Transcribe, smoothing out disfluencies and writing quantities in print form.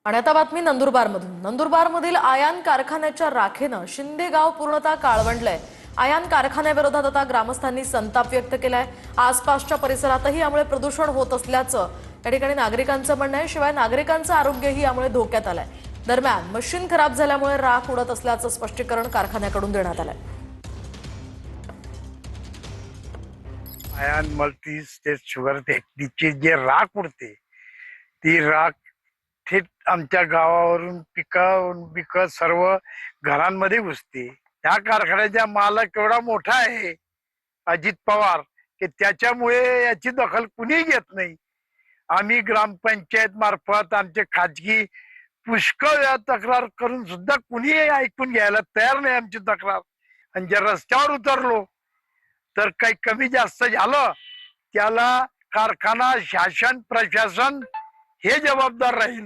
आणि आता बातमी नंदुरबारमधून। नंदुरबारमधील आयान कारखान्याच्या राखेनं शिंदे गाव पूर्णतः काळवंडलंय। आयान कारखान्याविरोधात आता ग्रामस्थांनी संताप व्यक्त केलाय। आसपासच्या परिसरातही यामुळे प्रदूषण होत असल्याचं या ठिकाणी नागरिकांचं म्हणणं आहे। शिवाय नागरिकांचं आरोग्यही यामुळे धोक्यात आलंय। दरम्यान मशीन खराब झाल्यामुळे राख उडत असल्याचं स्पष्टीकरण कारखान्याकडून देण्यात आलंय। आयन मल्टी स्टेज शुगर फॅक्टरीची जे राख उडते ती राख थेट आमच्या गावावरून पिकं सर्व घरांमध्ये घुसते। त्या कारखान्याचा मालक एवढा मोठा आहे अजित पवार की त्याच्यामुळे याची दखल कुणी घेत नाही। आम्ही ग्रामपंचायत मार्फत आमचे खाजगी पुष्कळ वेळा तक्रार करून सुद्धा कुणी ऐकून घ्यायला तयार नाही आमची तक्रार। आणि जर रस्त्यावर उतरलो तर काही कमी जास्त झालं त्याला कारखाना शासन प्रशासन हे जबाबदार राहील।